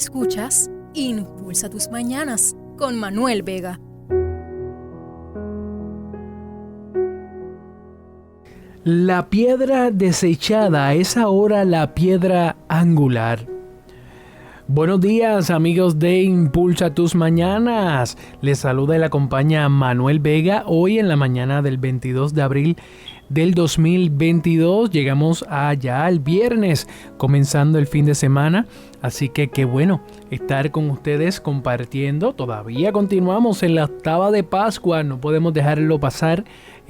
Escuchas Impulsa tus mañanas con Manuel Vega. La piedra desechada es ahora la piedra angular. Buenos días, amigos de Impulsa tus mañanas. Les saluda y le acompaña Manuel Vega hoy en la mañana del 22 de abril del 2022. Llegamos allá al viernes, comenzando el fin de semana. Así que qué bueno estar con ustedes compartiendo. Todavía continuamos en la octava de Pascua, no podemos dejarlo pasar.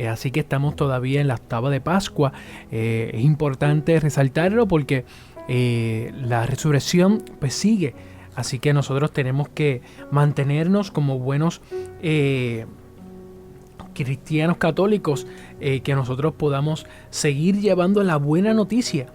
Así que estamos todavía en la octava de Pascua. Es importante resaltarlo porque la resurrección pues sigue. Así que nosotros tenemos que mantenernos como buenos cristianos católicos, que nosotros podamos seguir llevando la buena noticia.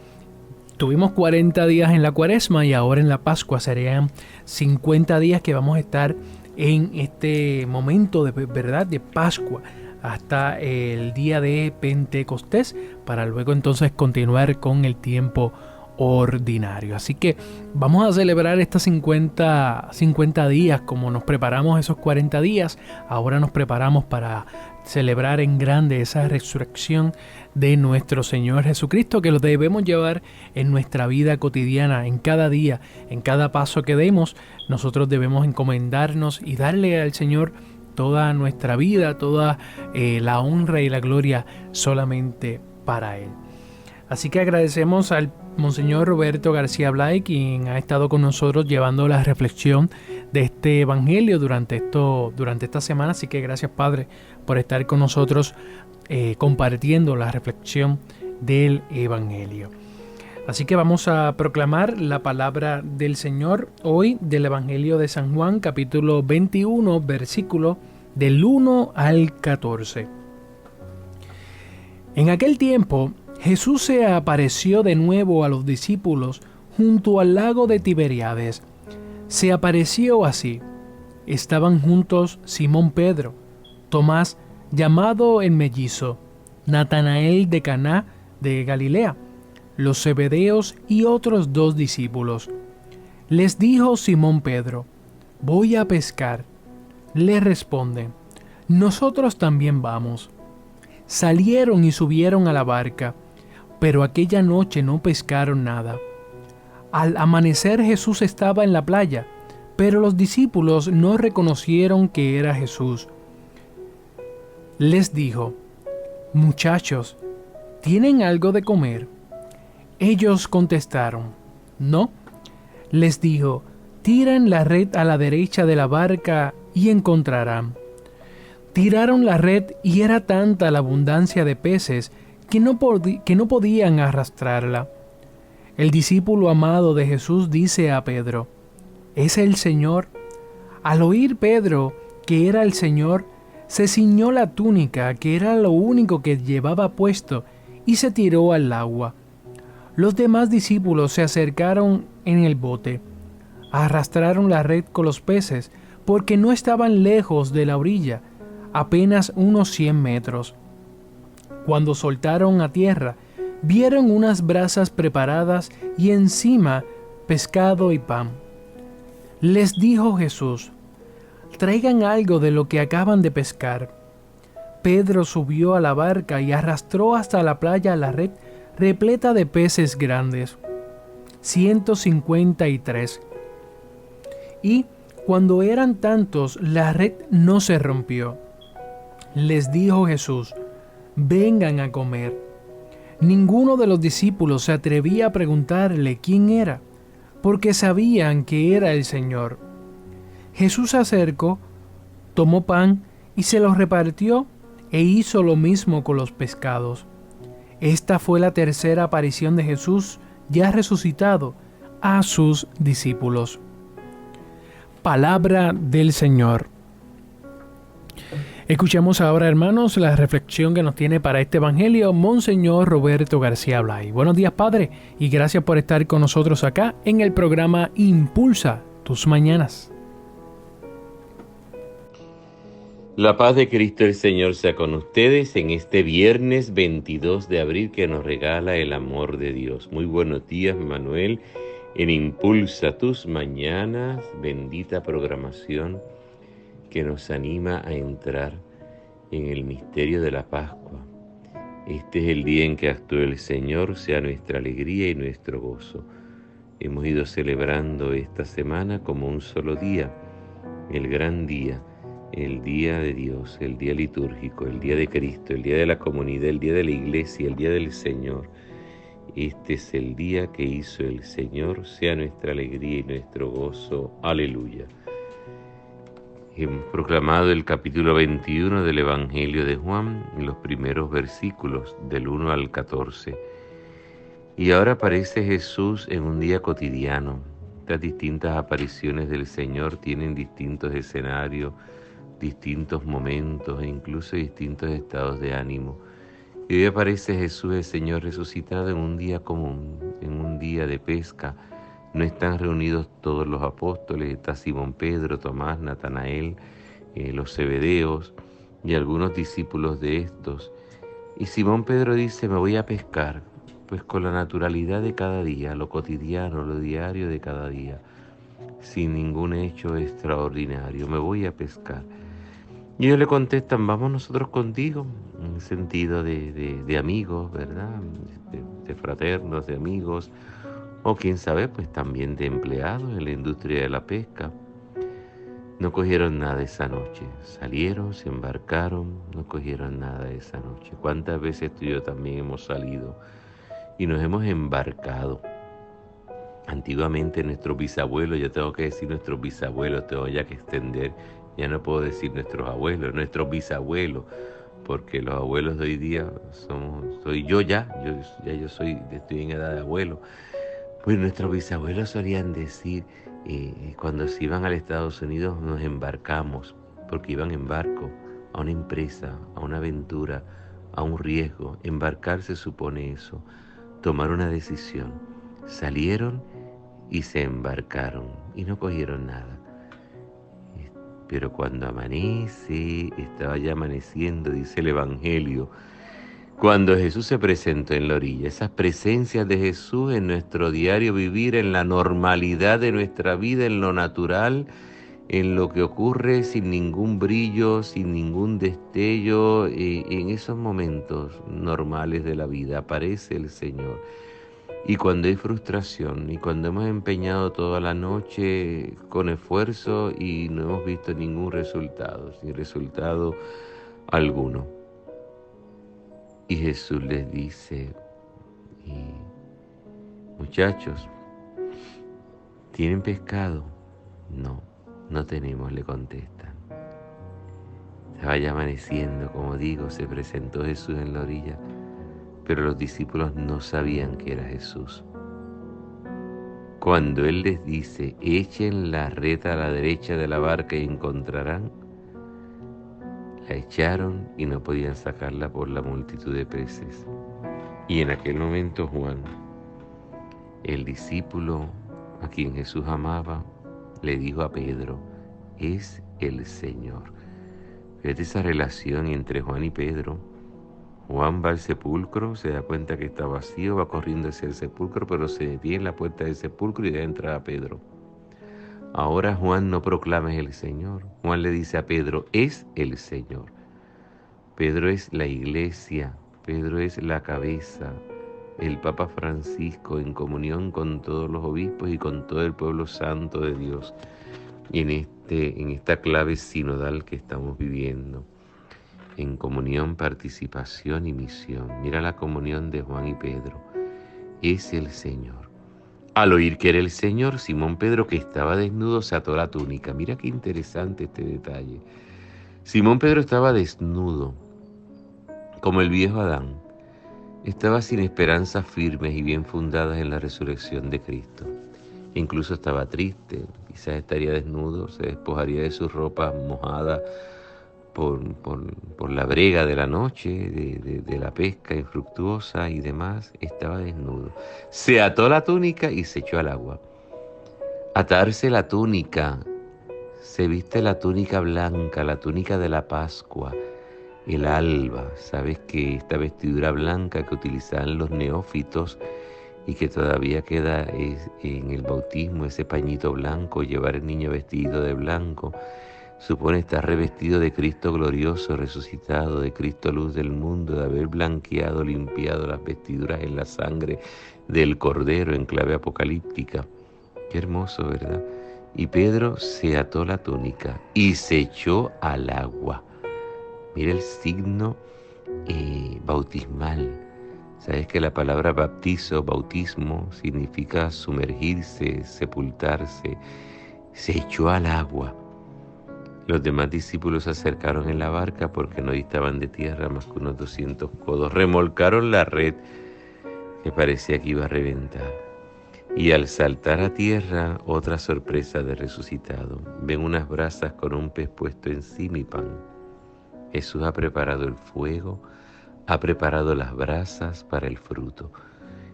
Tuvimos 40 días en la Cuaresma y ahora en la Pascua serían 50 días que vamos a estar en este momento de verdad de Pascua hasta el día de Pentecostés, para luego entonces continuar con el tiempo ordinario. Así que vamos a celebrar estos 50 días como nos preparamos esos 40 días. Ahora nos preparamos para celebrar en grande esa resurrección de nuestro Señor Jesucristo, que lo debemos llevar en nuestra vida cotidiana, en cada día, en cada paso que demos. Nosotros debemos encomendarnos y darle al Señor toda nuestra vida, toda la honra y la gloria solamente para Él. Así que agradecemos al Monseñor Roberto García Blay, quien ha estado con nosotros llevando la reflexión de este Evangelio durante esta semana. Así que gracias, Padre, por estar con nosotros compartiendo la reflexión del Evangelio. Así que vamos a proclamar la palabra del Señor hoy del Evangelio de San Juan, capítulo 21, versículo del 1 al 14. En aquel tiempo, Jesús se apareció de nuevo a los discípulos junto al lago de Tiberíades. Se apareció así. Estaban juntos Simón Pedro, Tomás, llamado el mellizo, Natanael de Caná de Galilea, los Zebedeos y otros 2 discípulos. Les dijo Simón Pedro: «Voy a pescar». Le responden: «Nosotros también vamos». Salieron y subieron a la barca, pero aquella noche no pescaron nada. Al amanecer Jesús estaba en la playa, pero los discípulos no reconocieron que era Jesús. Les dijo: «Muchachos, ¿tienen algo de comer?». Ellos contestaron: «No». Les dijo: «Tiren la red a la derecha de la barca y encontrarán». Tiraron la red y era tanta la abundancia de peces que no podían arrastrarla. El discípulo amado de Jesús dice a Pedro: «¿Es el Señor?». Al oír Pedro que era el Señor, se ciñó la túnica, que era lo único que llevaba puesto, y se tiró al agua. Los demás discípulos se acercaron en el bote, arrastraron la red con los peces, porque no estaban lejos de la orilla, apenas unos 100 metros. Cuando soltaron a tierra, vieron unas brasas preparadas y encima pescado y pan. Les dijo Jesús: «Traigan algo de lo que acaban de pescar». Pedro subió a la barca y arrastró hasta la playa la red repleta de peces grandes, 153. Y cuando eran tantos, la red no se rompió. Les dijo Jesús: «Vengan a comer». Ninguno de los discípulos se atrevía a preguntarle quién era, porque sabían que era el Señor. Jesús se acercó, tomó pan y se lo repartió, e hizo lo mismo con los pescados. Esta fue la tercera aparición de Jesús, ya resucitado, a sus discípulos. Palabra del Señor. Escuchemos ahora, hermanos, la reflexión que nos tiene para este Evangelio Monseñor Roberto García Blay. Buenos días, Padre, y gracias por estar con nosotros acá en el programa Impulsa tus mañanas. La paz de Cristo el Señor sea con ustedes en este viernes 22 de abril que nos regala el amor de Dios. Muy buenos días, Manuel. en Impulsa tus Mañanas, bendita programación que nos anima a entrar en el misterio de la Pascua. Este es el día en que actuó el Señor, sea nuestra alegría y nuestro gozo. Hemos ido celebrando esta semana como un solo día, el gran día, el día de Dios, el día litúrgico, el día de Cristo, el día de la comunidad, el día de la iglesia, el día del Señor. Este es el día que hizo el Señor, sea nuestra alegría y nuestro gozo. Aleluya. Hemos proclamado el capítulo 21 del Evangelio de Juan, en los primeros versículos del 1 al 14. Y ahora aparece Jesús en un día cotidiano. Estas distintas apariciones del Señor tienen distintos escenarios, distintos momentos e incluso distintos estados de ánimo. Y hoy aparece Jesús, el Señor resucitado, en un día común, en un día de pesca. No están reunidos todos los apóstoles, está Simón Pedro, Tomás, Natanael, los Zebedeos y algunos discípulos de estos. Y Simón Pedro dice: me voy a pescar, pues con la naturalidad de cada día, lo cotidiano, lo diario de cada día, sin ningún hecho extraordinario, me voy a pescar. Y ellos le contestan: vamos nosotros contigo, en sentido de amigos, ¿verdad? De fraternos, de amigos, o quién sabe, pues también de empleados en la industria de la pesca. No cogieron nada esa noche, salieron, se embarcaron, no cogieron nada esa noche. ¿Cuántas veces tú y yo también hemos salido y nos hemos embarcado? Antiguamente nuestros bisabuelos, ya tengo que decir nuestros bisabuelos, tengo ya que extender, ya no puedo decir nuestros abuelos, nuestros bisabuelos, porque los abuelos de hoy día soy yo ya, estoy en edad de abuelo. Pues nuestros bisabuelos solían decir, cuando se iban al Estados Unidos nos embarcamos, porque iban en barco, a una empresa, a una aventura, a un riesgo. Embarcarse supone eso, tomar una decisión. Salieron y se embarcaron y no cogieron nada. Pero cuando amanece, estaba ya amaneciendo, dice el Evangelio, cuando Jesús se presentó en la orilla. Esas presencias de Jesús en nuestro diario vivir, en la normalidad de nuestra vida, en lo natural, en lo que ocurre sin ningún brillo, sin ningún destello, en esos momentos normales de la vida aparece el Señor. Y cuando hay frustración, y cuando hemos empeñado toda la noche con esfuerzo y no hemos visto ningún resultado, sin resultado alguno. Y Jesús les dice: muchachos, ¿tienen pescado? No, no tenemos, le contestan. Estaba ya amaneciendo, como digo, se presentó Jesús en la orilla, pero los discípulos no sabían que era Jesús. Cuando Él les dice: echen la red a la derecha de la barca y encontrarán, la echaron y no podían sacarla por la multitud de peces. Y en aquel momento Juan, el discípulo a quien Jesús amaba, le dijo a Pedro: es el Señor. Fíjate esa relación entre Juan y Pedro. Juan va al sepulcro, se da cuenta que está vacío, va corriendo hacia el sepulcro, pero se detiene en la puerta del sepulcro y deja entrar a Pedro. Ahora Juan no proclama: es el Señor. Juan le dice a Pedro: es el Señor. Pedro es la iglesia, Pedro es la cabeza, el Papa Francisco, en comunión con todos los obispos y con todo el pueblo santo de Dios, en esta clave sinodal que estamos viviendo. En comunión, participación y misión. Mira la comunión de Juan y Pedro. Es el Señor. Al oír que era el Señor, Simón Pedro, que estaba desnudo, se ató la túnica. Mira qué interesante este detalle. Simón Pedro estaba desnudo, como el viejo Adán. Estaba sin esperanzas firmes y bien fundadas en la resurrección de Cristo. Incluso estaba triste, quizás estaría desnudo, se despojaría de sus ropas mojadas por la brega de la noche, de la pesca infructuosa y demás. Estaba desnudo. Se ató la túnica y se echó al agua. Atarse la túnica, se viste la túnica blanca, la túnica de la Pascua, el alba. Sabes que esta vestidura blanca que utilizaban los neófitos y que todavía queda en el bautismo ese pañito blanco, llevar el niño vestido de blanco, supone estar revestido de Cristo glorioso, resucitado, de Cristo luz del mundo, de haber blanqueado, limpiado las vestiduras en la sangre del Cordero en clave apocalíptica. Qué hermoso, ¿verdad? Y Pedro se ató la túnica y se echó al agua. Mira el signo bautismal. Sabes que la palabra bautismo, significa sumergirse, sepultarse. Se echó al agua. Los demás discípulos se acercaron en la barca porque no distaban de tierra más que unos 200 codos. Remolcaron la red que parecía que iba a reventar. Y al saltar a tierra, otra sorpresa de resucitado. Ven unas brasas con un pez puesto encima y pan. Jesús ha preparado el fuego, ha preparado las brasas para el fruto.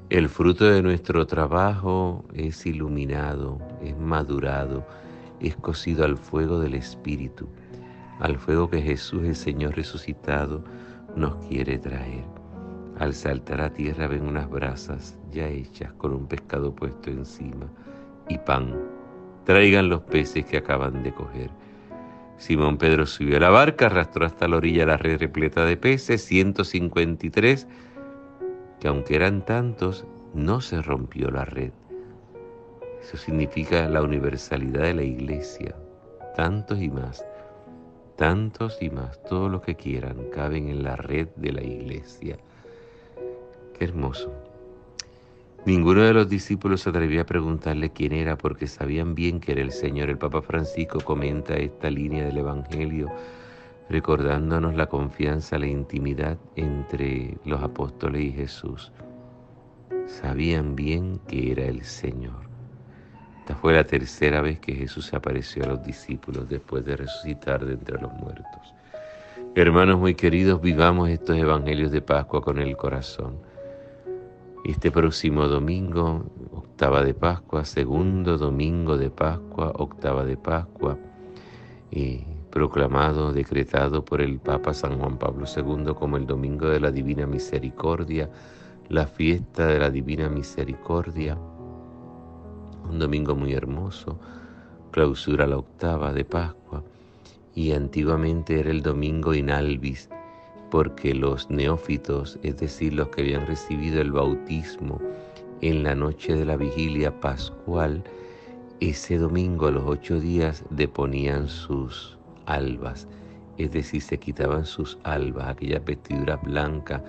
El fruto de nuestro trabajo es iluminado, es madurado, es cocido al fuego del Espíritu, al fuego que Jesús, el Señor resucitado, nos quiere traer. Al saltar a tierra ven unas brasas ya hechas con un pescado puesto encima y pan. Traigan los peces que acaban de coger. Simón Pedro subió a la barca, arrastró hasta la orilla la red repleta de peces, 153, que aunque eran tantos, no se rompió la red. Eso significa la universalidad de la iglesia. Tantos y más, todos los que quieran caben en la red de la iglesia. Qué hermoso. Ninguno de los discípulos se atrevía a preguntarle quién era porque sabían bien que era el Señor. El Papa Francisco comenta esta línea del Evangelio recordándonos la confianza, la intimidad entre los apóstoles y Jesús. Sabían bien que era el Señor. Esta fue la tercera vez que Jesús se apareció a los discípulos después de resucitar de entre los muertos. Hermanos muy queridos, vivamos estos evangelios de Pascua con el corazón. Este próximo domingo, octava de Pascua, segundo domingo de Pascua, octava de Pascua, proclamado, decretado por el Papa San Juan Pablo II como el Domingo de la Divina Misericordia, la fiesta de la Divina Misericordia, un domingo muy hermoso, clausura la octava de Pascua, y antiguamente era el domingo in albis, porque los neófitos, es decir, los que habían recibido el bautismo en la noche de la vigilia pascual, ese domingo a los 8 días deponían sus albas, es decir, se quitaban sus albas, aquellas vestiduras blancas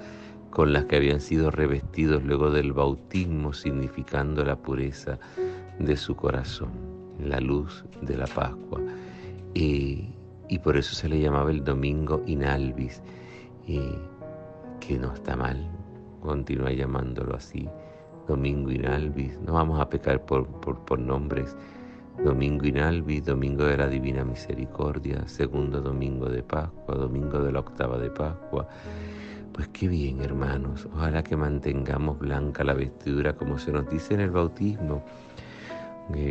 con las que habían sido revestidos luego del bautismo, significando la pureza de su corazón, la luz de la Pascua. Y por eso se le llamaba el domingo in albis, que no está mal, continúa llamándolo así, domingo in albis. No vamos a pecar por nombres. Domingo in albis, domingo de la Divina Misericordia, segundo domingo de Pascua, domingo de la octava de Pascua. Pues qué bien, hermanos, ojalá que mantengamos blanca la vestidura como se nos dice en el bautismo,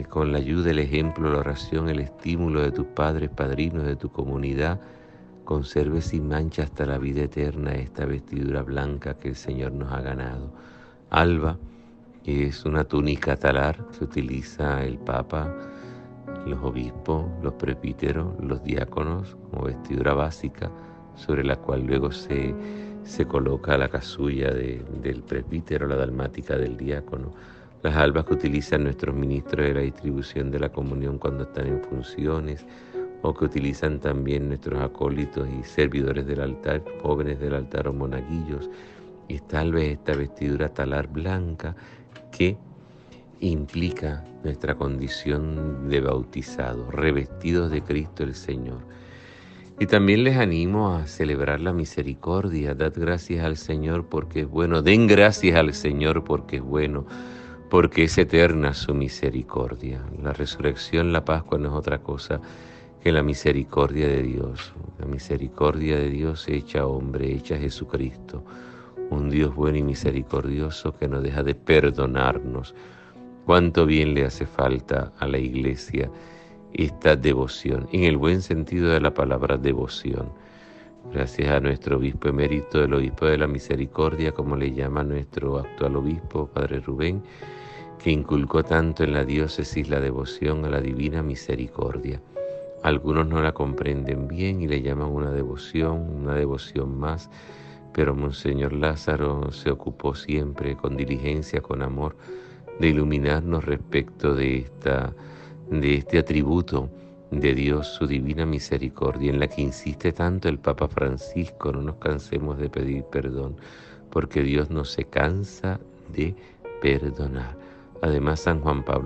con la ayuda, el ejemplo, la oración, el estímulo de tus padres, padrinos, de tu comunidad. Conserve sin mancha hasta la vida eterna esta vestidura blanca que el Señor nos ha ganado. Alba, que es una túnica talar que utiliza el Papa, los obispos, los presbíteros, los diáconos como vestidura básica, sobre la cual luego se coloca la casulla del presbítero, la dalmática del diácono. Las albas que utilizan nuestros ministros de la distribución de la comunión cuando están en funciones, o que utilizan también nuestros acólitos y servidores del altar, jóvenes del altar o monaguillos. Y tal vez esta vestidura talar blanca que implica nuestra condición de bautizados, revestidos de Cristo el Señor. Y también les animo a celebrar la misericordia. Dad gracias al Señor porque es bueno. Den gracias al Señor porque es bueno, porque es eterna su misericordia. La resurrección, la Pascua no es otra cosa que la misericordia de Dios. La misericordia de Dios hecha hombre, hecha Jesucristo. Un Dios bueno y misericordioso que no deja de perdonarnos. Cuánto bien le hace falta a la iglesia esta devoción, en el buen sentido de la palabra devoción. Gracias a nuestro obispo emérito, el obispo de la misericordia, como le llama nuestro actual obispo, Padre Rubén, que inculcó tanto en la diócesis la devoción a la divina misericordia. Algunos no la comprenden bien y le llaman una devoción más, pero Monseñor Lázaro se ocupó siempre con diligencia, con amor, de iluminarnos respecto de este atributo de Dios, su divina misericordia, en la que insiste tanto el Papa Francisco. No nos cansemos de pedir perdón, porque Dios no se cansa de perdonar. Además, San Juan Pablo